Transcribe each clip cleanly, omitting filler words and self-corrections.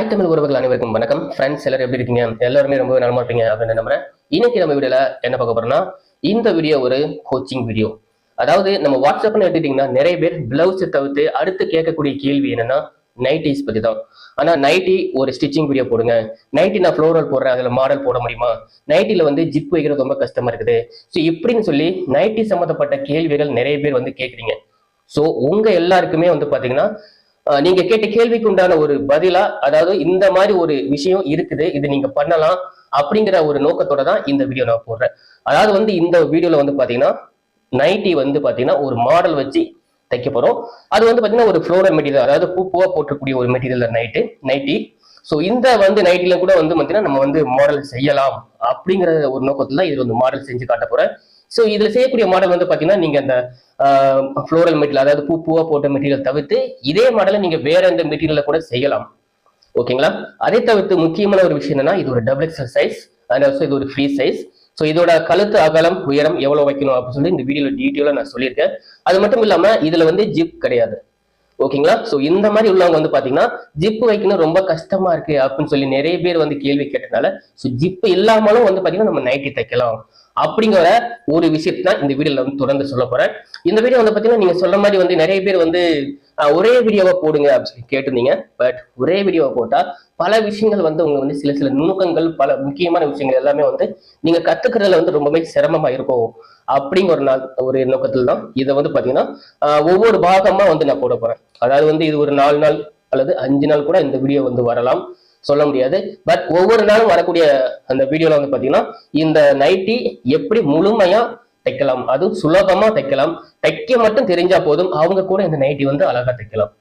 Hi Tamil உறவுகள் அனைவருக்கும் வணக்கம். ஃப்ரெண்ட்ஸ் எல்லாரும் எப்படி இருக்கீங்க? எல்லாருமே ரொம்ப நலமா இருப்பீங்க அப்படின்னு நம்புறேன். இன்னைக்கு நம்ம வீடியோல என்ன பார்க்க போறோம்னா, இந்த வீடியோ ஒரு கோச்சிங் வீடியோ. அதாவது நம்ம வாட்ஸ்அப்னு எடுத்துட்டீங்கன்னா நிறைய பேர் பிளவுஸ் தவிர்த்து அடுத்து கேட்கக்கூடிய கேள்வி என்னன்னா நைட்டிஸ் பத்தி தான். ஆனா நைட்டி ஒரு ஸ்டிச்சிங் வீடியோ போடுங்க, நைட்டி நான் ஃப்ளோரல் போடுறேன் அதுல மாடல் போட முடியுமா, நைட்டில வந்து ஜிப் வைக்கிறது ரொம்ப கஷ்டமா இருக்குது, ஸோ இப்படின்னு சொல்லி நைட்டி சம்மந்தப்பட்ட கேள்விகள் நிறைய பேர் வந்து கேட்குறீங்க. ஸோ உங்க எல்லாருக்குமே வந்து பாத்தீங்கன்னா நீங்க கேட்ட கேள்விக்கு உண்டான ஒரு பதிலா, அதாவது இந்த மாதிரி ஒரு விஷயம் இருக்குது, இது நீங்க பண்ணலாம் அப்படிங்கிற ஒரு நோக்கத்தோட தான் இந்த வீடியோ நான் போடுறேன். அதாவது வந்து இந்த வீடியோல வந்து பாத்தீங்கன்னா நைட்டி வந்து பாத்தீங்கன்னா ஒரு மாடல் வச்சு தைக்க போறோம். அது வந்து பாத்தீங்கன்னா ஒரு ஃப்ளோரல் மெட்டீரியல், அதாவது பூவா போட்டக்கூடிய ஒரு மெட்டீரியல் நைட்டி. ஸோ இந்த வந்து நைட்டில கூட வந்து பாத்தீங்கன்னா நம்ம வந்து மாடல் செய்யலாம் அப்படிங்கிற ஒரு நோக்கத்துல இது வந்து மாடல் செஞ்சு காட்ட போறேன். ஸோ இதுல செய்யக்கூடிய மாடல் வந்து பாத்தீங்கன்னா நீங்க அந்த ஃப்ளோரல் மெட்டீரியல், அதாவது பூவா போட்ட மெட்டீரியல் தவிர்த்து இதே மாடலை நீங்க வேற எந்த மெட்டீரியல்ல கூட செய்யலாம். ஓகேங்களா? அதை தவிர்த்து முக்கியமான ஒரு விஷயம் என்னன்னா, இது ஒரு double XL size and also இது ஒரு ஃப்ரீ சைஸ். ஸோ இதோட கழுத்து அகலம் உயரம் எவ்வளவு வைக்கணும் அப்படின்னு சொல்லி இந்த வீடியோல டீட்டெயிலா நான் சொல்லியிருக்கேன். அது மட்டும் இல்லாம இதுல வந்து ஜிப் கிடையாது. ஓகேங்களா? சோ இந்த மாதிரி உள்ளவங்க வந்து பாத்தீங்கன்னா ஜிப் வைக்கணும் ரொம்ப கஷ்டமா இருக்கு அப்படின்னு சொல்லி நிறைய பேர் வந்து கேள்வி கேட்டனால, சோ ஜிப் இல்லாமலும் வந்து பாத்தீங்கன்னா நம்ம நைட்டி தைக்கலாம் அப்படிங்கிற ஒரு விஷயத்தை தான் இந்த வீடியோல வந்து தொடர்ந்து சொல்ல போறேன். இந்த வீடியோ வந்து பாத்தீங்கன்னா நீங்க சொல்ல மாதிரி வந்து நிறைய பேர் வந்து ஒரே வீடியோவை போடுங்க அப்படின்னு சொல்லி கேட்டிருந்தீங்க. பட் ஒரே வீடியோவை போட்டா பல விஷயங்கள் வந்து உங்களுக்கு வந்து சில நுணுக்கங்கள், பல முக்கியமான விஷயங்கள் எல்லாமே வந்து நீங்க கத்துக்கிறதுல வந்து ரொம்பவே சிரமமா இருக்கும் அப்படிங்கிற ஒரு நோக்கத்தில் தான் இதை வந்து பாத்தீங்கன்னா ஒவ்வொரு பாகமா வந்து நான் போட போறேன். அதாவது வந்து இது ஒரு 4 நாள் அல்லது 5 நாள் கூட இந்த வீடியோ வந்து வரலாம், சொல்ல முடியாது. பட் ஒவ்வொரு நாளும் வரக்கூடிய அந்த வீடியோல வந்து பாத்தீங்கன்னா இந்த நைட்டி எப்படி முழுமையா தைக்கலாம், அதுவும் சுலபமா தைக்கலாம், தைக்க மட்டும் தெரிஞ்சா போதும், அவங்க கூட இந்த நைட்டி வந்து அழகா தைக்கலாம்.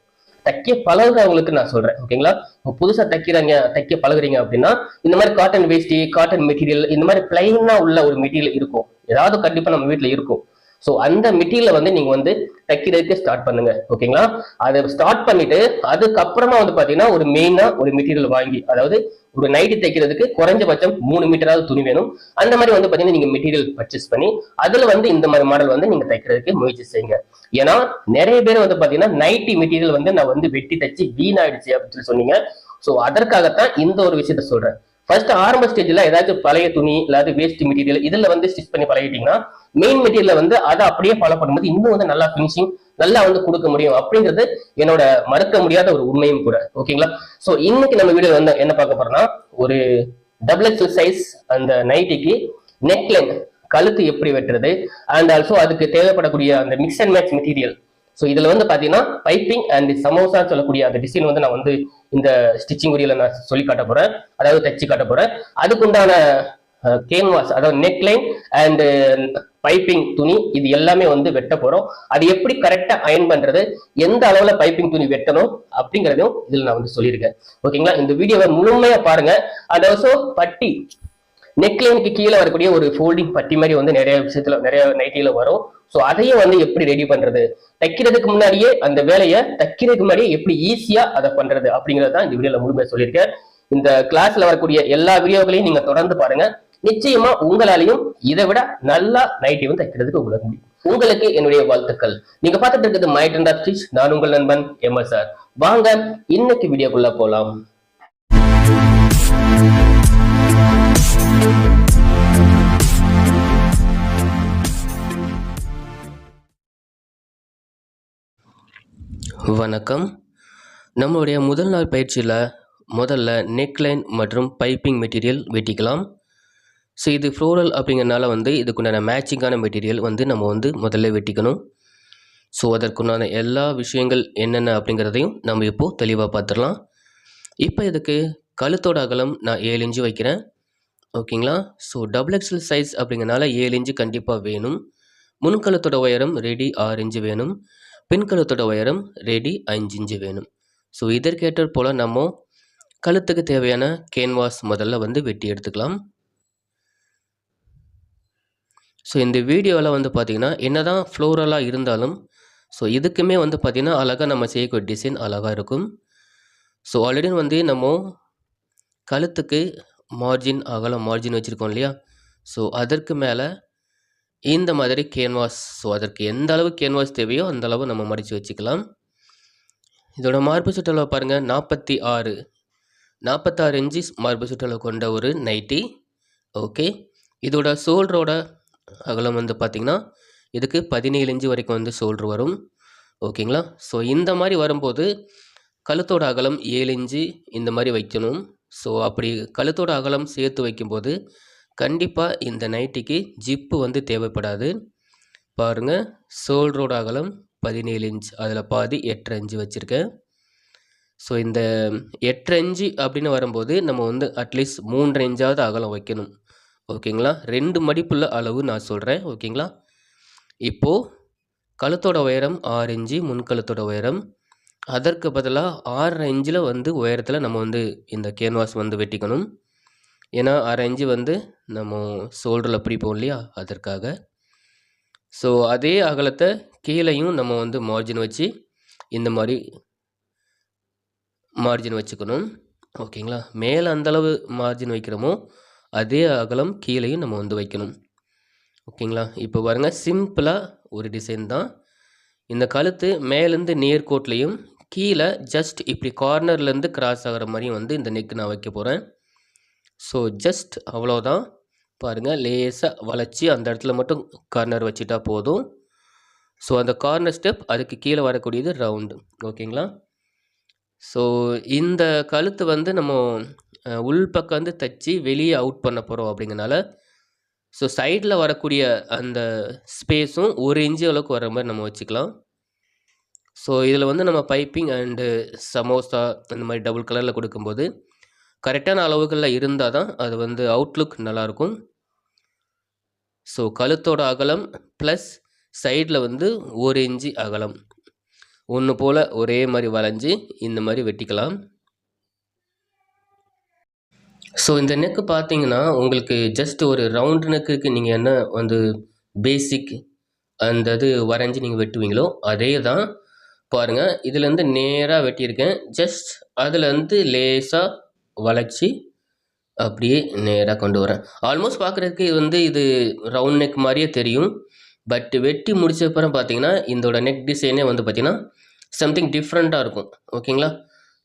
தைக்க பழகுறவங்களுக்கு நான் சொல்றேன். ஓகேங்களா? புதுசா தைக்க பழகுறீங்க அப்படின்னா இந்த மாதிரி காட்டன் வேஷ்டி, காட்டன் மெட்டீரியல், இந்த மாதிரி பிளைனா உள்ள ஒரு மெட்டீரியல் இருக்கும், ஏதாவது கண்டிப்பா நம்ம வீட்டுல இருக்கும். ஸோ அந்த மெட்டீரியலை வந்து நீங்க வந்து தைக்கிறதுக்கு ஸ்டார்ட் பண்ணுங்க. ஓகேங்களா? அதை ஸ்டார்ட் பண்ணிட்டு அதுக்கப்புறமா வந்து பாத்தீங்கன்னா ஒரு மெயினா ஒரு மெட்டீரியல் வாங்கி, அதாவது ஒரு நைட்டி தைக்கிறதுக்கு குறைஞ்சபட்சம் 3 மீட்டராவது துணி வேணும். அந்த மாதிரி வந்து பாத்தீங்கன்னா நீங்க மெட்டீரியல் பர்ச்சேஸ் பண்ணி அதுல வந்து இந்த மாதிரி மாடல் வந்து நீங்க தைக்கிறதுக்கு முயற்சி செய்யுங்க. ஏன்னா நிறைய பேர் வந்து பாத்தீங்கன்னா நைட்டி மெட்டீரியல் வந்து நான் வந்து வெட்டி தச்சு வீணாயிடுச்சு அப்படின்னு சொன்னீங்க. ஸோ அதற்காகத்தான் இந்த ஒரு விஷயத்த சொல்றேன். ஃபர்ஸ்ட் ஆரம்ப ஸ்டேஜ்ல ஏதாச்சும் பழைய துணி இல்லாத வேஸ்ட் மெட்டீரியல் இதுல வந்து ஸ்டிச் பண்ணி பழகிட்டீங்கன்னா மெயின் மெட்டீரியல் வந்து அதை அப்படியே ஃபாலோ பண்ணும்போது இன்னும் வந்து நல்லா பினிஷிங் நல்லா வந்து கொடுக்க முடியும் அப்படிங்கிறது என்னோட மறுக்க முடியாத ஒரு உண்மையும் கூட. ஓகேங்களா? சோ இன்னைக்கு நம்ம வீடியோ வந்து என்ன பார்க்க போறோம்னா, ஒரு டபுள் எக்ஸல் சைஸ் அந்த நைட்டிக்கு நெக்லைன் கழுத்து எப்படி வெட்டுறது அண்ட் ஆல்சோ அதுக்கு தேவைப்படக்கூடிய அந்த mix and match material. So இதுல வந்து பாத்தீங்கன்னா பைப்பிங் அண்ட் சமோசா சொல்லக்கூடிய அந்த டிசைன் வந்து நான் வந்து இந்த ஸ்டிச்சிங் வீடியோல நான் சொல்லி காட்ட போறேன், அதாவது தச்சு காட்ட போறேன். அதுக்குண்டான கேன்வாஸ், அதாவது நெக்லைன் அண்ட் பைப்பிங் துணி, இது எல்லாமே வந்து வெட்ட போறோம். அது எப்படி கரெக்டா அயன் பண்றது, எந்த அளவுல பைப்பிங் துணி வெட்டணும் அப்படிங்கறதையும் இதுல நான் வந்து சொல்லியிருக்கேன். ஓகேங்களா? இந்த வீடியோவை முழுமையா பாருங்க. அதாவது பட்டி நெக்லைனுக்கு கீழே வரக்கூடிய ஒரு ஃபோல்டிங் பட்டி மாதிரி வந்து நிறைய விஷயத்துல நிறைய நைட்டில வரும். ஸோ அதையும் வந்து எப்படி ரெடி பண்றது, தைக்கிறதுக்கு முன்னாடியே அந்த வேலையை தைக்கிறதுக்கு முன்னாடியே எப்படி ஈஸியா அதை பண்றது அப்படிங்கறது தான் இந்த வீடியோல முழுமையா சொல்லியிருக்கேன். இந்த கிளாஸ்ல வரக்கூடிய எல்லா வீடியோக்களையும் நீங்க தொடர்ந்து பாருங்க. நிச்சயமா உங்களாலையும் இதை விட நல்லா நைட்டி வந்து தைக்கிறதுக்கு உங்களுக்கு முடியும். உங்களுக்கு என்னுடைய வாழ்த்துக்கள். நீங்க பார்த்துட்டு இருக்கிறது மை ட்ரெண்ட் ஆஃப் ஸ்டிச். நான் உங்கள் நண்பன் MSR. வாங்க இன்னைக்கு வீடியோக்குள்ள போலாம். வணக்கம். நம்மளுடைய முதல் நாள் பயிற்சியில் முதல்ல நெக்லைன் மற்றும் பைப்பிங் மெட்டீரியல் வெட்டிக்கலாம். ஸோ இது ஃப்ளோரல் அப்படிங்கிறனால வந்து இதுக்குண்டான மேட்சிங்கான மெட்டீரியல் வந்து நம்ம வந்து முதல்ல வெட்டிக்கணும். ஸோ அதற்குண்டான எல்லா விஷயங்கள் என்னென்ன அப்படிங்கிறதையும் நம்ம இப்போது தெளிவாக பார்த்துடலாம். இப்போ இதுக்கு கழுத்தோட அகலம் நான் 7 இன்ச்சு வைக்கிறேன். ஓகேங்களா? ஸோ டபுள் எக்ஸல் சைஸ் அப்படிங்கிறனால 7 இன்ச்சு கண்டிப்பாக வேணும். முன்கழுத்தோட உயரம் ரெடி 6 இன்ச்சு வேணும். பின்கழுத்தோட உயரம் ரெடி 5 இன்ச்சு வேணும். ஸோ இதற்கேற்ற போல் நம்ம கழுத்துக்கு தேவையான கேன்வாஸ் முதல்ல வந்து வெட்டி எடுத்துக்கலாம். ஸோ இந்த வீடியோவில் வந்து பார்த்திங்கன்னா என்னதான் ஃப்ளோரலாக இருந்தாலும் ஸோ இதுக்குமே வந்து பார்த்திங்கன்னா அழகாக நம்ம செய்யக்கூடிய டிசைன் அழகாக இருக்கும். ஸோ ஆல்ரெடி வந்து நம்ம கழுத்துக்கு அகலம் மார்ஜின் வச்சுருக்கோம் இல்லையா? ஸோ அதற்கு மேலே இந்த மாதிரி கேன்வாஸ், ஸோ அதற்கு எந்த அளவு கேன்வாஸ் தேவையோ அந்த அளவு நம்ம மடித்து வச்சுக்கலாம். இதோட மார்பு சுற்றளவு பாருங்கள் 46. 46 இன்ச்சு மார்பு சுற்றளவு கொண்ட ஒரு நைட்டி. ஓகே. இதோட ஷோல்டரோட அகலம் வந்து பார்த்தீங்கன்னா, இதுக்கு 17 இன்ச்சு வரைக்கும் வந்து ஷோல்டர் வரும். ஓகேங்களா? ஸோ இந்த மாரி வரும்போது, கழுத்தோட அகலம் 7 இன்ச்சு இந்த மாரி வைக்கணும். ஸோ அப்படி கழுத்தோட அகலம் சேர்த்து வைக்கும்போது, கண்டிப்பா இந்த நைட்டிக்கு ஜிப்பு வந்து தேவைப்படாது. பாருங்க, ஷோல்டரோட அகலம் 17 இன்ச். அதில பாதி 8½ இன்ச்சு வச்சிருக்கேன். ஸோ இந்த 8½ இன்ச்சு அப்படின்னு வரும்போது, நம்ம வந்து அட்லீஸ்ட் 3½ இன்ச்சாவது அகலம் வைக்கணும். ஓகேங்களா? 2 மடிப்புள்ள அளவு நான் சொல்றேன். ஓகேங்களா? இப்போ கழுத்தோட உயரம் 6 இன்ச்சு, முன்கழுத்தோட உயரம். அதற்கு பதிலா 6½ இன்ச்சில வந்து உயரத்தில நம்ம வந்து இந்த கேன்வாஸ் வந்து வெட்டிக்கணும். ஏன்னா 1/2 இன்ச்சு வந்து நம்ம ஷோல்டரில் பிடிப்போம் இல்லையா? அதற்காக. ஸோ அதே அகலத்தை கீழேயும் நம்ம வந்து மார்ஜின் வச்சு இந்த மாதிரி மார்ஜின் வச்சுக்கணும். ஓகேங்களா? மேலே அந்தளவு மார்ஜின் வைக்கிறோமோ அதே அகலம் கீழேயும் நம்ம வந்து வைக்கணும். ஓகேங்களா? இப்போ பாருங்கள், சிம்பிளாக ஒரு டிசைன் தான். இந்த கழுத்து மேலேருந்து நேர்கோட்லையும் கீழே ஜஸ்ட் இப்படி கார்னர்லேருந்து கிராஸ் ஆகிற மாதிரியும் வந்து இந்த நெக் நான் வைக்க போகிறேன். ஸோ ஜஸ்ட் அவ்வளோதான். பாருங்கள், லேசாக வளைச்சி அந்த இடத்துல மட்டும் கார்னர் வச்சுட்டா போதும். ஸோ அந்த கார்னர் ஸ்டெப், அதுக்கு கீழே வரக்கூடியது ரவுண்டு. ஓகேங்களா? ஸோ இந்த கழுத்து வந்து நம்ம உள் பக்கம் வந்து தச்சு வெளியே அவுட் பண்ண போகிறோம் அப்படிங்கிறனால, ஸோ சைடில் வரக்கூடிய அந்த ஸ்பேஸும் 1 இன்ச்சு அளவுக்கு வர மாதிரி நம்ம வச்சுக்கலாம். ஸோ இதில் வந்து நம்ம பைப்பிங் அண்டு சமோசா அந்த மாதிரி டபுள் கலரில் கொடுக்கும்போது கரெக்டான அளவுகளில் இருந்தால் தான் அது வந்து அவுட்லுக் நல்லாயிருக்கும். ஸோ கழுத்தோட அகலம் ப்ளஸ் சைடில் வந்து 1 இன்ச்சு அகலம் ஒன்று போல் ஒரே மாதிரி வளைஞ்சி இந்த மாதிரி வெட்டிக்கலாம். ஸோ இந்த நெக்கு பார்த்தீங்கன்னா, உங்களுக்கு ஜஸ்ட் ஒரு ரவுண்ட் நெக்குக்கு நீங்கள் என்ன வந்து பேசிக் அந்த இது வரைஞ்சி நீங்கள் வெட்டுவீங்களோ அதே தான். பாருங்கள், இதுலேருந்து நேராக வெட்டியிருக்கேன். ஜஸ்ட் அதுலேருந்து லேசாக வளைச்சி அப்படியே நேராக கொண்டு வரேன். ஆல்மோஸ்ட் பார்க்குறதுக்கு இது ரவுண்ட் நெக் மாதிரியே தெரியும். பட் வெட்டி முடிச்ச அப்புறம் பார்த்தீங்கன்னா, இதோட நெக் டிசைனே வந்து பார்த்தீங்கன்னா சம்திங் டிஃப்ரெண்ட்டாக இருக்கும். ஓகேங்களா?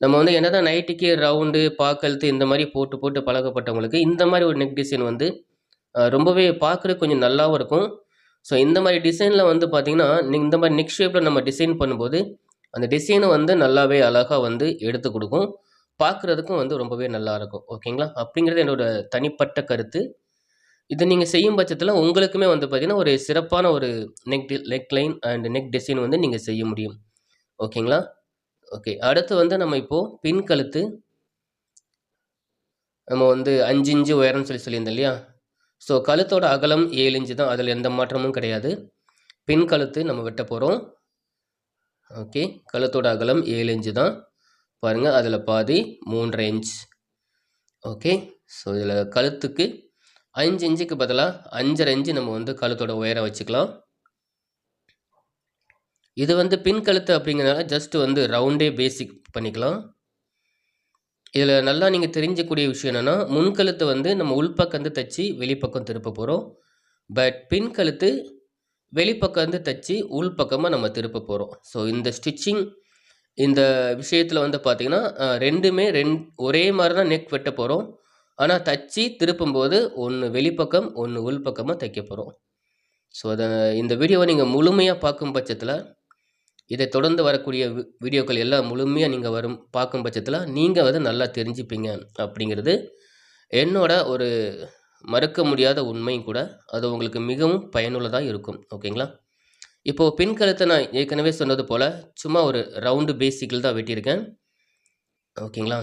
நம்ம வந்து என்னதான் நைட்டிக்கு ரவுண்டு பாக்கழுத்து இந்த மாதிரி போட்டு போட்டு பழக்கப்பட்டவங்களுக்கு இந்த மாதிரி ஒரு நெக் டிசைன் வந்து ரொம்பவே பார்க்குறதுக்கு கொஞ்சம் நல்லாவும் இருக்கும். ஸோ இந்த மாதிரி டிசைனில் வந்து பார்த்தீங்கன்னா, இந்த மாதிரி நெக் ஷேப்பில் நம்ம டிசைன் பண்ணும்போது அந்த டிசைனை வந்து நல்லாவே அழகாக வந்து எடுத்து கொடுக்கும். பார்க்குறதுக்கும் வந்து ரொம்பவே நல்லாயிருக்கும். ஓகேங்களா? அப்படிங்கிறது என்னோட தனிப்பட்ட கருத்து. இதை நீங்கள் செய்யும் பட்சத்தில் உங்களுக்குமே வந்து பார்த்தீங்கன்னா, ஒரு சிறப்பான ஒரு neck line and neck design வந்து நீங்கள் செய்ய முடியும். ஓகேங்களா? ஓகே. அடுத்து வந்து நம்ம இப்போது பின் கழுத்து நம்ம வந்து 5 இன்ச்சு உயரம்னு சொல்லியிருந்தோம் இல்லையா? ஸோ கழுத்தோட அகலம் 7 இன்ச்சு தான். அதில் எந்த மாற்றமும் கிடையாது. பின் கழுத்து நம்ம வெட்ட போகிறோம். ஓகே. கழுத்தோட அகலம் 7 இன்ச்சு தான். பாருங்கள், அதில் பாதி 3½ இன்ச். ஓகே. ஸோ இதில் கழுத்துக்கு 5 இன்ச்சுக்கு பதிலாக 5½ இன்ச்சு நம்ம வந்து கழுத்தோட உயரம் வச்சுக்கலாம். இது வந்து பின் கழுத்து அப்படிங்கிறனால ஜஸ்ட் வந்து ரவுண்டே பேசிக் பண்ணிக்கலாம். இதில் நல்லா நீங்கள் தெரிஞ்சக்கூடிய விஷயம் என்னென்னா, முன்கழுத்து வந்து நம்ம உள்பக்கம் வந்து தைச்சி வெளிப்பக்கம் திருப்ப போகிறோம். பட் பின் கழுத்து வெளிப்பக்கம் வந்து தைச்சி உள்பக்கமாக நம்ம திருப்ப போகிறோம். ஸோ இந்த ஸ்டிச்சிங் இந்த விஷயத்தில் வந்து பார்த்திங்கன்னா, ரெண்டுமே ஒரே மாதிரி தான் நெக் வெட்ட போகிறோம். ஆனால் தச்சு திருப்பும்போது ஒன்று வெளிப்பக்கம் ஒன்று உள்பக்கமாக தைக்க போகிறோம். ஸோ இந்த வீடியோவை நீங்கள் முழுமையாக பார்க்கும் பட்சத்தில், இதை தொடர்ந்து வரக்கூடிய வீடியோக்கள் எல்லாம் முழுமையாக நீங்கள் பார்க்கும் பட்சத்தில் நீங்கள் வந்து நல்லா தெரிஞ்சுப்பீங்க அப்படிங்கிறது என்னோட ஒரு மறுக்க முடியாத உண்மையும் கூட. அது உங்களுக்கு மிகவும் பயனுள்ளதாக இருக்கும். ஓகேங்களா? இப்போது பின் கழுத்தை நான் ஏற்கனவே சொன்னது போல் சும்மா ஒரு ரவுண்டு பேசிக்கில் தான் வெட்டியிருக்கேன். ஓகேங்களா?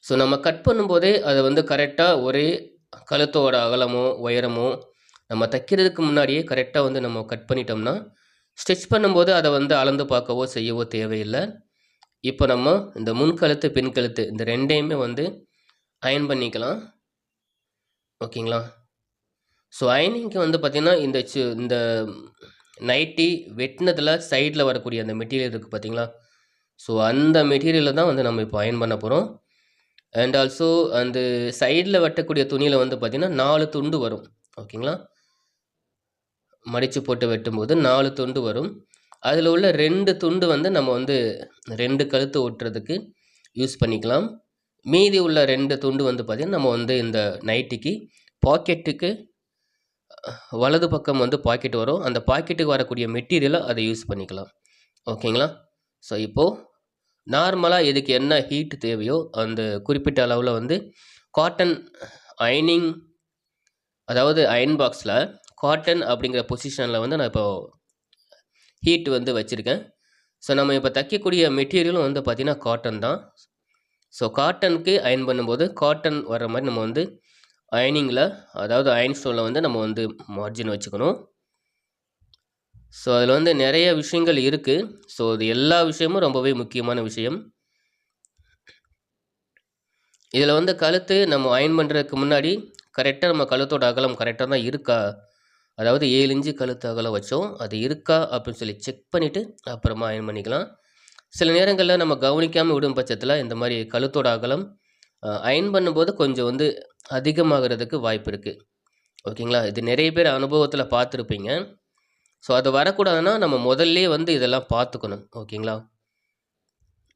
ஸோ நம்ம கட் பண்ணும்போதே அதை வந்து கரெக்டாக ஒரே கழுத்தோட அகலமோ உயரமோ நம்ம தைக்கிறதுக்கு முன்னாடியே கரெக்டாக வந்து நம்ம கட் பண்ணிட்டோம்னா ஸ்டிச் பண்ணும்போது அதை வந்து அளந்து பார்க்கவோ செய்யவோ தேவையில்லை. இப்போ நம்ம இந்த முன்கழுத்து பின் கழுத்து இந்த ரெண்டையுமே வந்து அயன் பண்ணிக்கலாம். ஓகேங்களா? ஸோ அயனிங்க்கு வந்து பார்த்திங்கன்னா, இந்த நைட்டி வெட்டினதில் சைடில் வரக்கூடிய அந்த மெட்டீரியல் இருக்குது பார்த்தீங்களா? ஸோ அந்த மெட்டீரியலில் தான் வந்து நம்ம இப்போ அயன் பண்ண போகிறோம். அண்ட் ஆல்சோ அந்த சைடில் வெட்டக்கூடிய துணியில் வந்து பார்த்திங்கன்னா 4 துண்டு வரும். ஓகேங்களா? மடித்து போட்டு வெட்டும்போது 4 துண்டு வரும். அதில் உள்ள 2 துண்டு வந்து நம்ம வந்து 2 கழுத்து ஒட்டுறதுக்கு யூஸ் பண்ணிக்கலாம். மீதி உள்ள 2 துண்டு வந்து பார்த்திங்கன்னா நம்ம வந்து இந்த நைட்டிக்கு பாக்கெட்டுக்கு வலது பக்கம் வந்து பாக்கெட் வரும். அந்த பாக்கெட்டுக்கு வரக்கூடிய மெட்டீரியலை அதை யூஸ் பண்ணிக்கலாம். ஓகேங்களா? ஸோ இப்போது நார்மலாக இதுக்கு என்ன ஹீட் தேவையோ அந்த குறிப்பிட்ட அளவில் வந்து காட்டன் அயனிங், அதாவது அயன் பாக்ஸில் காட்டன் அப்படிங்கிற பொசிஷனில் வந்து நான் இப்போ ஹீட் வந்து வச்சுருக்கேன். ஸோ நம்ம இப்போ தைக்கக்கூடிய மெட்டீரியலும் வந்து பார்த்திங்கன்னா காட்டன் தான். ஸோ காட்டனுக்கு அயன் பண்ணும்போது காட்டன் வர்ற மாதிரி நம்ம வந்து அயனிங்கில், அதாவது அயன் ஸ்டோனில் வந்து நம்ம வந்து மார்ஜின் வச்சுக்கணும். ஸோ அதில் வந்து நிறைய விஷயங்கள் இருக்குது. ஸோ இது எல்லா விஷயமும் ரொம்பவே முக்கியமான விஷயம். இதில் வந்து கழுத்து நம்ம அயன் பண்ணுறதுக்கு முன்னாடி கரெக்டாக நம்ம கழுத்தோட அகலம் கரெக்டாக தான் இருக்கா, அதாவது 7 இன்ச்சு கழுத்து அகலம் வச்சோம், அது இருக்கா அப்படின்னு சொல்லி செக் பண்ணிவிட்டு அப்புறமா அயன் பண்ணிக்கலாம். சில நேரங்களில் நம்ம கவனிக்காமல் விடும் பட்சத்தில் இந்த மாதிரி கழுத்தோட அகலம் அயன் பண்ணும்போது கொஞ்சம் வந்து அதிகமாகிறதுக்கு வாய்ப்பு இருக்குது. ஓகேங்களா? இது நிறைய பேர் அனுபவத்தில் பார்த்துருப்பீங்க. ஸோ அது வரக்கூடாதுன்னா நம்ம முதல்லே வந்து இதெல்லாம் பார்த்துக்கணும். ஓகேங்களா?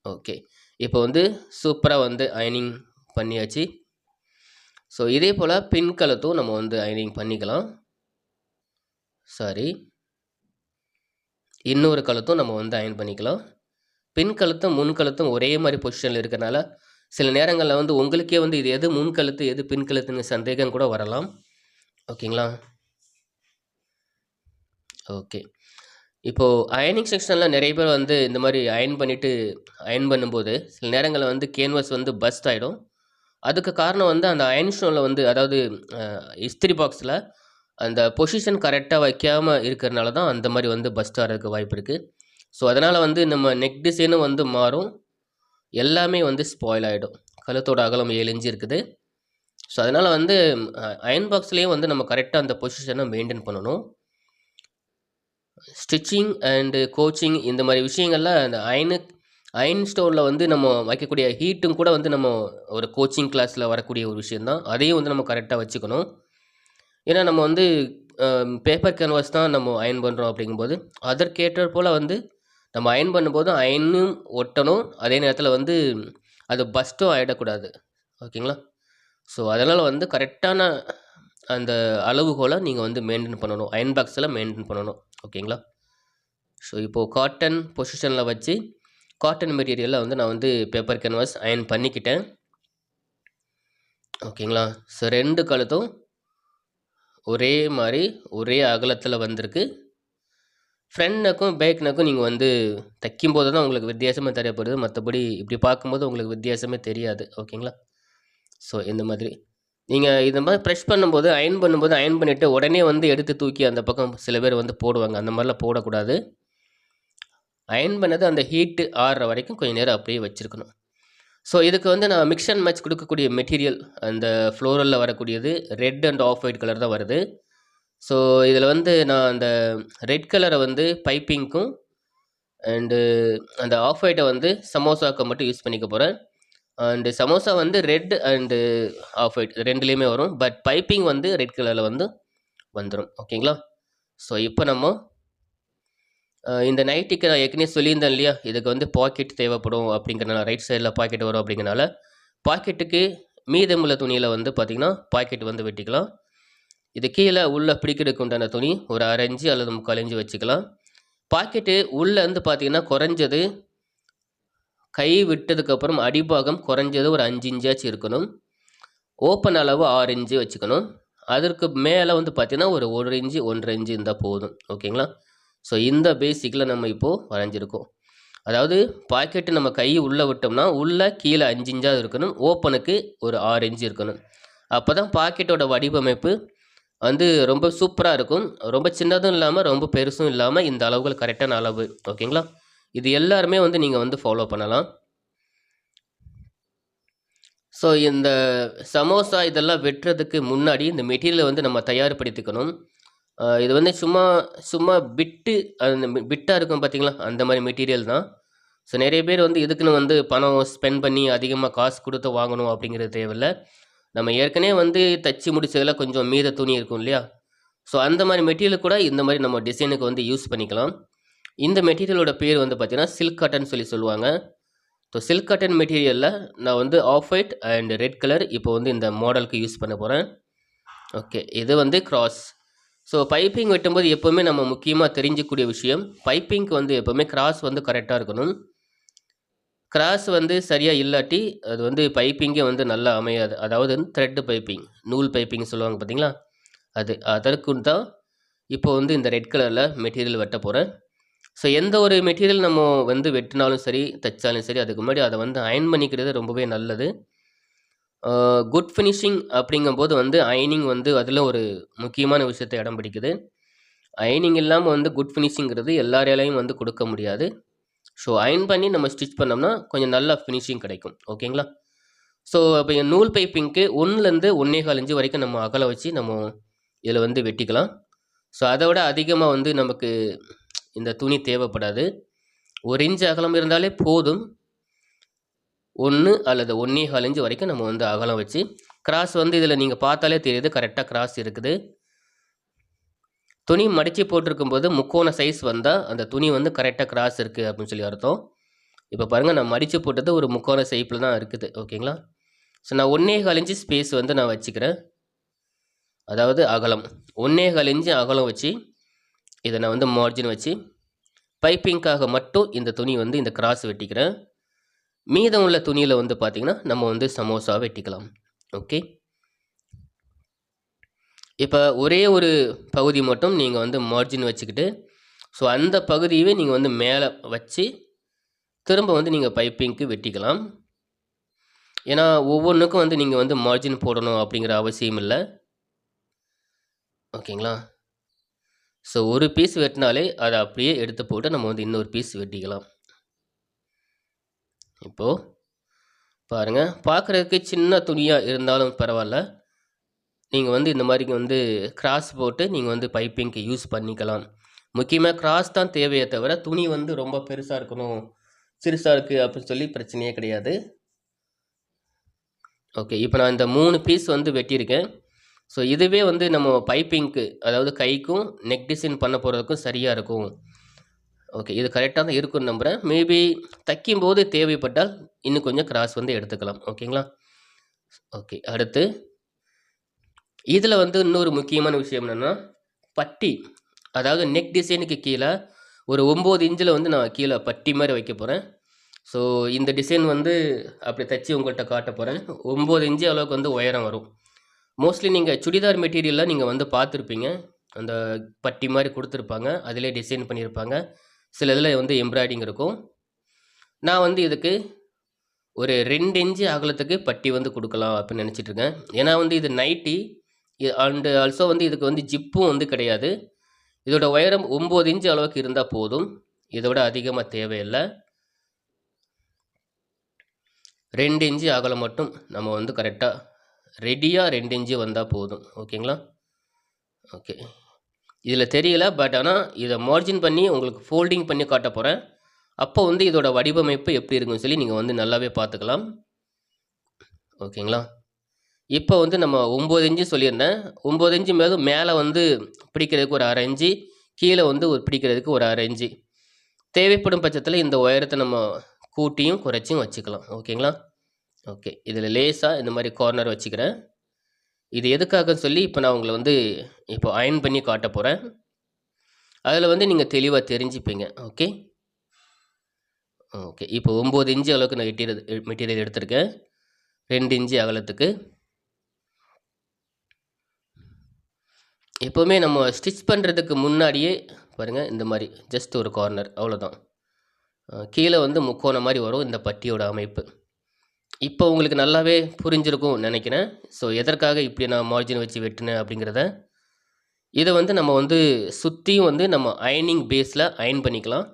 ஓகே, இப்போ வந்து சூப்பராக வந்து அயனிங் பண்ணியாச்சு. ஸோ இதே போல் பின் கழுத்தும் நம்ம வந்து அயனிங் பண்ணிக்கலாம். சாரி, இன்னொரு கழுத்தும் நம்ம வந்து அயன் பண்ணிக்கலாம். பின் கழுத்தும் முன் கழுத்தும் ஒரே மாதிரி பொசிஷனில் இருக்கிறனால சில நேரங்களில் வந்து உங்களுக்கே வந்து இது எது முன் கழுத்து எது பின் கழுத்துன்னு சந்தேகம் கூட வரலாம். ஓகேங்களா? ஓகே, இப்போது அயனிங் செக்ஷனில் நிறைய பேர் வந்து இந்த மாதிரி அயன் பண்ணிவிட்டு அயன் பண்ணும்போது சில நேரங்களில் வந்து கேன்வாஸ் வந்து பஸ்ட் ஆகிடும். அதுக்கு காரணம் வந்து அந்த அயன் ஸ்டோனில் வந்து, அதாவது இஸ்திரி பாக்ஸில் அந்த பொசிஷன் கரெக்டாக வைக்காமல் இருக்கிறனால தான் அந்த மாதிரி வந்து பஸ்ட் ஆகிறதுக்கு வாய்ப்பு இருக்குது. ஸோ அதனால் வந்து நம்ம நெக் டிசைனும் வந்து மாறும், எல்லாமே வந்து ஸ்பாயில் ஆகிடும். கழுத்தோட அகலம் 7 இன்ச்சு இருக்குது. ஸோ அதனால் வந்து அயன் பாக்ஸ்லேயும் வந்து நம்ம கரெக்டாக அந்த பொசிஷனை மெயின்டைன் பண்ணணும். ஸ்டிச்சிங் அண்டு கோச்சிங் இந்த மாதிரி விஷயங்களில் அந்த அயன் ஸ்டோனில் வந்து நம்ம வைக்கக்கூடிய ஹீட்டும் கூட வந்து நம்ம ஒரு கோச்சிங் கிளாஸில் வரக்கூடிய ஒரு விஷயந்தான். அதையும் வந்து நம்ம கரெக்டாக வச்சுக்கணும். ஏன்னா நம்ம வந்து பேப்பர் கேன்வாஸ் தான் நம்ம அயன் பண்ணுறோம். அப்படிங்கும்போது அதற்கேற்ற போல் வந்து நம்ம அயன் பண்ணும்போது அயனும் ஒட்டணும், அதே நேரத்தில் வந்து அது பஸ்ட்டும் ஆகிடக்கூடாது. ஓகேங்களா? ஸோ அதனால் வந்து கரெக்டான அந்த அளவுகோலை நீங்கள் வந்து மெயின்டைன் பண்ணணும், அயன் பாக்ஸில் மெயின்டைன் பண்ணணும். ஓகேங்களா? ஸோ இப்போது காட்டன் பொசிஷனில் வச்சு காட்டன் மெட்டீரியலில் வந்து நான் வந்து பேப்பர் கேன்வாஸ் அயன் பண்ணிக்கிட்டேன். ஓகேங்களா? ஸோ 2 கழுத்தும் ஒரே மாதிரி ஒரே அகலத்தில் வந்திருக்கு. ஃப்ரண்ட் நெக்கும் பேக் நெக்கும் நீங்கள் வந்து தைக்கும்போது தான் உங்களுக்கு வித்தியாசமாக தெரியப்படுது, மற்றபடி இப்படி பார்க்கும்போது உங்களுக்கு வித்தியாசமே தெரியாது. ஓகேங்களா? ஸோ இந்த மாதிரி நீங்கள் இந்த மாதிரி ப்ரெஷ் பண்ணும்போது அயன் பண்ணிவிட்டு உடனே வந்து எடுத்து தூக்கி அந்த பக்கம் சில பேர் வந்து போடுவாங்க. அந்த மாதிரிலாம் போடக்கூடாது. அயன் பண்ணது அந்த ஹீட்டு ஆறுற வரைக்கும் கொஞ்சம் நேரம் அப்படியே வச்சுருக்கணும். ஸோ இதுக்கு வந்து நான் மிக்ஸ் அண்ட் மேட்ச் கொடுக்கக்கூடிய மெட்டீரியல் அந்த ஃப்ளோரலில் வரக்கூடியது red and half white colour தான் வருது. ஸோ இதில் வந்து நான் அந்த ரெட் கலரை வந்து பைப்பிங்க்கும் அண்டு அந்த ஆஃப் ஒயிட்டை வந்து சமோசாவுக்கு மட்டும் யூஸ் பண்ணிக்க போகிறேன். அண்டு சமோசா வந்து ரெட் அண்டு ஆஃப் ஒயிட் ரெண்டுலேயுமே வரும், பட் பைப்பிங் வந்து ரெட் கலரில் வந்து வந்துடும். ஓகேங்களா? ஸோ இப்போ நம்ம இந்த நைட்டிக்கு நான் ஏற்கனவே சொல்லியிருந்தேன் இல்லையா, இதுக்கு வந்து பாக்கெட் தேவைப்படும் அப்படிங்கிறனால, ரைட் சைடில் பாக்கெட் வரும் அப்படிங்கிறனால பாக்கெட்டுக்கு மீதமுள்ள துணியில் வந்து பார்த்திங்கன்னா பாக்கெட் வந்து வெட்டிக்கலாம். இது கீழே உள்ளே பிடிக்கிறதுக்கு உண்டான துணி ஒரு 1/2 இன்ச்சு அல்லது 3/4 இன்ச்சு வச்சுக்கலாம். பாக்கெட்டு உள்ளே வந்து பார்த்திங்கன்னா குறைஞ்சது கை விட்டதுக்கப்புறம் அடிபாகம் குறைஞ்சது ஒரு 5 இன்ச்சாச்சும் இருக்கணும். ஓப்பன் அளவு 6 இன்ச்சு வச்சுக்கணும். அதற்கு மேலே வந்து பார்த்திங்கன்னா ஒரு 1 இன்ச்சு 1.5 இன்ச்சு இருந்தால் போதும். ஓகேங்களா? ஸோ இந்த பேசிக்கில் நம்ம இப்போது வரைஞ்சிருக்கோம். அதாவது பாக்கெட்டு நம்ம கை உள்ளே விட்டோம்னா உள்ளே கீழே 5 இன்ச்சாவது இருக்கணும், ஓப்பனுக்கு ஒரு 6 இன்ச்சு இருக்கணும். அப்போ தான் பாக்கெட்டோட வடிவமைப்பு வந்து ரொம்ப சூப்பராக இருக்கும். ரொம்ப சின்னதும் இல்லாமல் ரொம்ப பெருசும் இல்லாமல் இந்த அளவுகள் கரெக்டான அளவு. ஓகேங்களா? இது எல்லாருமே வந்து நீங்கள் வந்து ஃபாலோ பண்ணலாம். ஸோ இந்த சமோசா இதெல்லாம் வெட்டுறதுக்கு முன்னாடி இந்த மெட்டீரியலை வந்து நம்ம தயார்படுத்திக்கணும். இது வந்து சும்மா அந்த பிட்டாக இருக்கும் பார்த்தீங்களா, அந்த மாதிரி மெட்டீரியல் தான். ஸோ நிறைய பேர் வந்து இதுக்குன்னு வந்து பணம் ஸ்பெண்ட் பண்ணி அதிகமாக காசு கொடுத்து வாங்கணும் அப்படிங்கிறது தேவையில்லை. நம்ம ஏற்கனவே வந்து தச்சு முடிச்சதில் கொஞ்சம் மீத துணி இருக்கும் இல்லையா, ஸோ அந்த மாதிரி மெட்டீரியல் கூட இந்த மாதிரி நம்ம டிசைனுக்கு வந்து யூஸ் பண்ணிக்கலாம். இந்த மெட்டீரியலோட பேர் வந்து பார்த்திங்கன்னா சில்க் காட்டன் சொல்லுவாங்க. ஸோ சில்க் காட்டன் மெட்டீரியலில் நான் வந்து off white and red colour இப்போ வந்து இந்த மாடலுக்கு யூஸ் பண்ண போகிறேன். ஓகே, இது வந்து கிராஸ். ஸோ பைப்பிங் வெட்டும்போது எப்போவுமே நம்ம முக்கியமாக தெரிஞ்சிக்கக்கூடிய விஷயம், பைப்பிங்க்கு வந்து எப்போவுமே கிராஸ் வந்து கரெக்டாக இருக்கணும். கிராஸ் வந்து சரியாக இல்லாட்டி அது வந்து பைப்பிங்கே வந்து நல்லா அமையாது. அதாவது த்ரெட் பைப்பிங், நூல் பைப்பிங் சொல்லுவாங்க பார்த்தீங்களா, அதற்கு தான் இப்போ வந்து இந்த ரெட் கலரில் மெட்டீரியல் வெட்ட போகிறேன். ஸோ எந்த ஒரு மெட்டீரியல் நம்ம வந்து வெட்டினாலும் சரி, தைச்சாலும் சரி, அதுக்கு முன்னாடி அதை வந்து அயர்ன் பண்ணிக்கிறது ரொம்பவே நல்லது. குட் ஃபினிஷிங் அப்படிங்கும்போது வந்து அயனிங் வந்து அதில் ஒரு முக்கியமான விஷயத்தை இடம் பிடிக்குது. அயனிங் இல்லாமல் வந்து குட் ஃபினிஷிங்கிறது எல்லாராலையும் வந்து கொடுக்க முடியாது. ஸோ அயர்ன் பண்ணி நம்ம ஸ்டிச் பண்ணோம்னா கொஞ்சம் நல்லா ஃபினிஷிங் கிடைக்கும். ஓகேங்களா? ஸோ அப்போ நூல் பைப்பிங்க்கு 1லேருந்து 1.25 இன்ச்சு வரைக்கும் நம்ம அகலம் வச்சு நம்ம இதில் வந்து வெட்டிக்கலாம். ஸோ அதை விட அதிகமாக வந்து நமக்கு இந்த துணி தேவைப்படாது. 1 இன்ச் அகலம் இருந்தாலே போதும். 1 அல்லது 1.25 இன்ச் வரைக்கும் நம்ம வந்து அகலம் வச்சு, கிராஸ் வந்து இதில் நீங்கள் பார்த்தாலே தெரியுது கரெக்டாக கிராஸ் இருக்குது. துணி மடித்து போட்டிருக்கும்போது முக்கோண சைஸ் வந்தால் அந்த துணி வந்து கரெக்டாக கிராஸ் இருக்குது அப்படின்னு சொல்லி அர்த்தம். இப்போ பாருங்கள், நான் மடித்து போட்டது ஒரு முக்கோண ஷேப்பில் தான் இருக்குது. ஓகேங்களா? ஸோ நான் 1.25 இன்ச்சு ஸ்பேஸ் வந்து நான் வச்சுக்கிறேன். அதாவது அகலம் 1.25 இன்ச்சு அகலம் வச்சு இதை நான் வந்து மார்ஜின் வச்சு பைப்பிங்காக மட்டும் இந்த துணி வந்து இந்த கிராஸ் வெட்டிக்கிறேன். மீதம் உள்ள துணியில் வந்து பார்த்திங்கன்னா நம்ம வந்து சமோசா வெட்டிக்கலாம். ஓகே, இப்போ ஒரே ஒரு பகுதி மட்டும் நீங்கள் வந்து மார்ஜின் வச்சுக்கிட்டு, ஸோ அந்த பகுதியவே நீங்கள் வந்து மேலே வச்சு திரும்ப வந்து நீங்கள் பைப்பிங்க்கு வெட்டிக்கலாம். ஏன்னா ஒவ்வொன்றுக்கும் வந்து நீங்கள் வந்து மார்ஜின் போடணும் அப்படிங்கிற அவசியம் இல்லை. ஓகேங்களா? ஸோ ஒரு பீஸ் வெட்டினாலே அதை அப்படியே எடுத்து போட்டு நம்ம வந்து இன்னொரு பீஸ் வெட்டிக்கலாம். இப்போது பாருங்கள், பார்க்குறதுக்கு சின்ன துணியாக இருந்தாலும் பரவாயில்ல, நீங்கள் வந்து இந்த மாதிரி வந்து கிராஸ் போட்டு நீங்கள் வந்து பைப்பிங்க்கு யூஸ் பண்ணிக்கலாம். முக்கியமாக கிராஸ் தான் தேவையே தவிர துணி வந்து ரொம்ப பெருசாக இருக்கணும், சிறுசாக இருக்குது அப்படின்னு சொல்லி பிரச்சனையே கிடையாது. ஓகே, இப்போ நான் இந்த 3 பீஸ் வந்து வெட்டியிருக்கேன். ஸோ இதுவே வந்து நம்ம பைப்பிங்க்கு, அதாவது கைக்கும் நெக் டிசைன் பண்ண போகிறதுக்கும் சரியாக இருக்கும். ஓகே, இது கரெக்டாக தான் இருக்குன்னு நம்புகிறேன். மேபி தைக்கும்போது தேவைப்பட்டால் இன்னும் கொஞ்சம் கிராஸ் வந்து எடுத்துக்கலாம். ஓகேங்களா? ஓகே, அடுத்து இதில் வந்து இன்னொரு முக்கியமான விஷயம் என்னென்னா பட்டி. அதாவது நெக் டிசைனுக்கு கீழே ஒரு 9 இன்ச்சில் வந்து நான் கீழே பட்டி மாதிரி வைக்க போகிறேன். ஸோ இந்த டிசைன் வந்து அப்படி தைச்சி உங்கள்கிட்ட காட்ட போகிறேன். 9 இன்ச்சு அளவுக்கு வந்து உயரம் வரும். மோஸ்ட்லி நீங்கள் சுடிதார் மெட்டீரியலில் நீங்கள் வந்து பார்த்துருப்பீங்க, அந்த பட்டி மாதிரி கொடுத்துருப்பாங்க, அதிலே டிசைன் பண்ணியிருப்பாங்க. சில இதில் வந்து எம்ப்ராய்டிங் இருக்கும். நான் வந்து இதுக்கு ஒரு 2 இன்ச்சு அகலத்துக்கு பட்டி வந்து கொடுக்கலாம் அப்படின்னு நினச்சிட்ருக்கேன். ஏன்னா வந்து இது நைட்டி அண்டு ஆல்சோ வந்து இதுக்கு வந்து ஜிப்பும் வந்து கிடையாது. இதோட உயரம் 9 இன்ச்சு அளவுக்கு இருந்தால் போதும், இதோட அதிகமாக தேவையில்லை. 2 இன்ச்சு அகலம் மட்டும் நம்ம வந்து கரெக்டாக ரெடியாக 2 இன்ச்சு வந்தால் போதும். ஓகேங்களா? ஓகே, இதில் தெரியல, பட் ஆனால் இதை மார்ஜின் பண்ணி உங்களுக்கு ஃபோல்டிங் பண்ணி காட்ட போகிறேன். அப்போ வந்து இதோட வடிவமைப்பு எப்படி இருக்குன்னு சொல்லி நீங்கள் வந்து நல்லாவே பார்த்துக்கலாம். ஓகேங்களா? இப்போ வந்து நம்ம 9 இன்ச்சு சொல்லியிருந்தேன். 9 இன்ச்சு மேலே வந்து பிடிக்கிறதுக்கு ஒரு 1/2 இன்ச்சு, கீழே வந்து ஒரு பிடிக்கிறதுக்கு ஒரு 1/2 இன்ச்சு. தேவைப்படும் பட்சத்தில் இந்த உயரத்தை நம்ம கூட்டியும் குறைச்சியும் வச்சுக்கலாம். ஓகேங்களா? ஓகே, இதில் லேசாக இந்த மாதிரி கார்னர் வச்சுக்கிறேன். இது எதுக்காக சொல்லி இப்போ நான் உங்களை வந்து இப்போ அயர்ன் பண்ணி காட்ட போகிறேன். அதில் வந்து நீங்கள் தெளிவாக தெரிஞ்சுப்பீங்க. ஓகே ஓகே, இப்போ 9 இன்ச்சு அளவுக்கு நான் மெட்டீரியல் எடுத்திருக்கேன், 2 இன்ச்சு அகலத்துக்கு. எப்போவுமே நம்ம ஸ்டிச் பண்ணுறதுக்கு முன்னாடியே பாருங்கள், இந்த மாதிரி ஜஸ்ட் ஒரு கார்னர், அவ்வளோதான். கீழே வந்து முக்கோணம் மாதிரி வரும் இந்த பட்டியோட அமைப்பு. இப்போ உங்களுக்கு நல்லாவே புரிஞ்சிருக்கும் நினைக்கிறேன். ஸோ எதற்காக இப்படி நான் மார்ஜின் வச்சு வெட்டினேன் அப்படிங்கிறத. இதை வந்து நம்ம வந்து சுற்றியும் வந்து நம்ம அயனிங் பேஸில் அயன் பண்ணிக்கலாம்.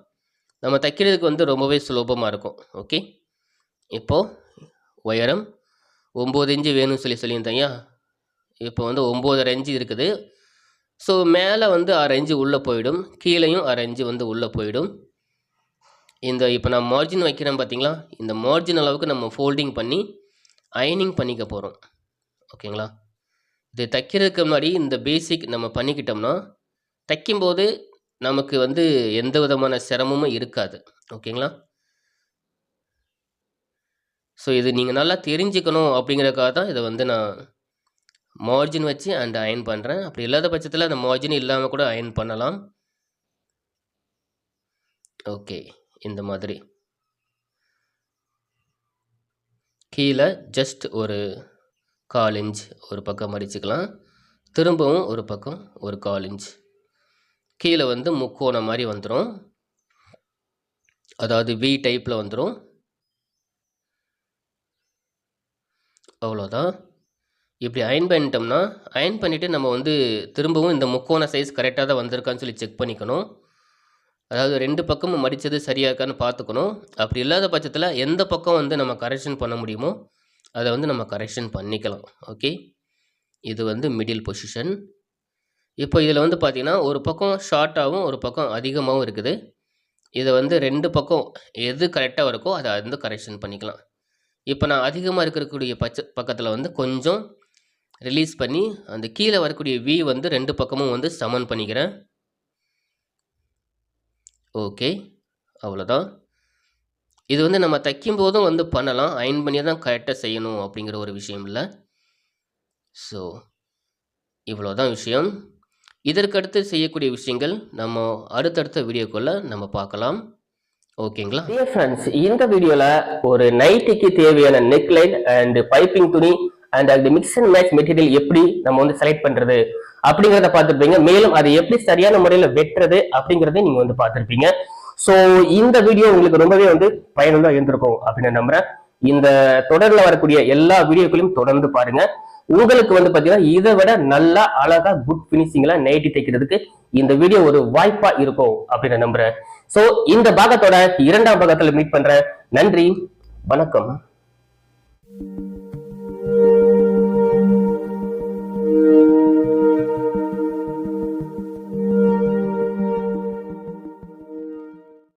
நம்ம தைக்கிறதுக்கு வந்து ரொம்பவே சுலபமாக இருக்கும். ஓகே, இப்போது உயரம் 9 இன்ச்சு வேணும்னு சொல்லியிருந்தேன். இப்போ வந்து 9.5 இன்ச்சு இருக்குது. ஸோ மேலே வந்து 1/2 இன்ச்சு உள்ளே போயிடும், கீழேயும் 1/2 இன்ச்சு வந்து உள்ளே போயிடும். இந்த இப்போ நான் மார்ஜின் வைக்கிறேன் பார்த்தீங்களா, இந்த மார்ஜின் அளவுக்கு நம்ம ஃபோல்டிங் பண்ணி அயனிங் பண்ணிக்க போகிறோம். ஓகேங்களா? இது தைக்கிறதுக்கு முன்னாடி இந்த பேசிக் நம்ம பண்ணிக்கிட்டோம்னா தைக்கும்போது நமக்கு வந்து எந்த விதமான சிரமமும் இருக்காது. ஓகேங்களா? ஸோ இது நீங்கள் நல்லா தெரிஞ்சுக்கணும் அப்படிங்கிறதுக்காக தான் இதை வந்து நான் மார்ஜின் வச்சு அண்ட் அயன் பண்ணுறேன். அப்படி இல்லாத பட்சத்தில் அந்த மார்ஜின் இல்லாமல் கூட அயன் பண்ணலாம். ஓகே, இந்த மாதிரி கீழே ஜஸ்ட் ஒரு 1/4 இன்ச் ஒரு பக்கம் மடிச்சுக்கலாம். திரும்பவும் ஒரு பக்கம் ஒரு 1/4 இன்ச். கீழே வந்து முக்கோணம் மாதிரி வந்துடும், அதாவது வி டைப்பில் வந்துடும். அவ்வளோதான். இப்படி அயன் பண்ணிட்டோம்னா, அயன் பண்ணிவிட்டு நம்ம வந்து திரும்பவும் இந்த முக்கோண சைஸ் கரெக்டாக தான் வந்திருக்கான்னு சொல்லி செக் பண்ணிக்கணும். அதாவது 2 பக்கமும் மடித்தது சரியாக இருக்கான்னு பார்த்துக்கணும். அப்படி இல்லாத பட்சத்தில் எந்த பக்கம் வந்து நம்ம கரெக்ஷன் பண்ண முடியுமோ அதை வந்து நம்ம கரெக்ஷன் பண்ணிக்கலாம். ஓகே, இது வந்து மிடில் பொசிஷன். இப்போ இதில் வந்து பார்த்திங்கன்னா ஒரு பக்கம் ஷார்ட்டாகவும் ஒரு பக்கம் அதிகமாகவும் இருக்குது. இதை வந்து 2 பக்கம் எது கரெக்டாக இருக்கோ அதை வந்து கரெக்ஷன் பண்ணிக்கலாம். இப்போ நான் அதிகமாக இருக்கக்கூடிய பக்கத்தில் வந்து கொஞ்சம் ரிலீஸ் பண்ணி அந்த கீழே வரக்கூடிய வி வந்து 2 பக்கமும் வந்து சமன் பண்ணிக்கிறேன். ஓகே, அவ்வளோதான். இது வந்து நம்ம தைக்கும் போதும் வந்து பண்ணலாம், அயன் பண்ணி தான் கரெக்டாக செய்யணும் அப்படிங்கிற ஒரு விஷயம் இல்லை. ஸோ இவ்வளோதான் விஷயம். இதற்கடுத்து செய்யக்கூடிய விஷயங்கள் நம்ம அடுத்தடுத்த வீடியோக்குள்ளே நம்ம பார்க்கலாம். ஓகேங்களா? டியர் ஃப்ரெண்ட்ஸ், இந்த வீடியோவில் ஒரு நைட்டிக்கு தேவையான நெக்லைன் அண்ட் பைப்பிங் துணி அண்ட் அது மிக்ஸ் அண்ட் மேட்ச் மெட்டீரியல் எப்படி நம்ம வந்து செலக்ட் பண்ணுறது அப்படிங்கிறத பார்த்துருப்பீங்க. மேலும் அதை எப்படி சரியான முறையில் வெட்டுறது அப்படிங்கிறதையும் நீங்கள் வந்து பார்த்துருப்பீங்க. ஸோ இந்த வீடியோ உங்களுக்கு ரொம்பவே வந்து பயனுள்ளதாக இருந்திருக்கும் அப்படின்னு நம்புறேன். இந்த தொடரில் வரக்கூடிய எல்லா வீடியோக்களையும் தொடர்ந்து பாருங்க. உங்களுக்கு வந்து பாத்தீங்கன்னா இதை விட நல்லா அழகா குட் பினிஷிங்ல நைட்டி தைக்கிறதுக்கு இந்த வீடியோ ஒரு வாய்ப்பா இருக்கும் அப்படின்னு நம்புறேன். சோ இந்த பாகத்தோட 2ஆம் பாகத்துல மீட் பண்றேன். நன்றி, வணக்கம்.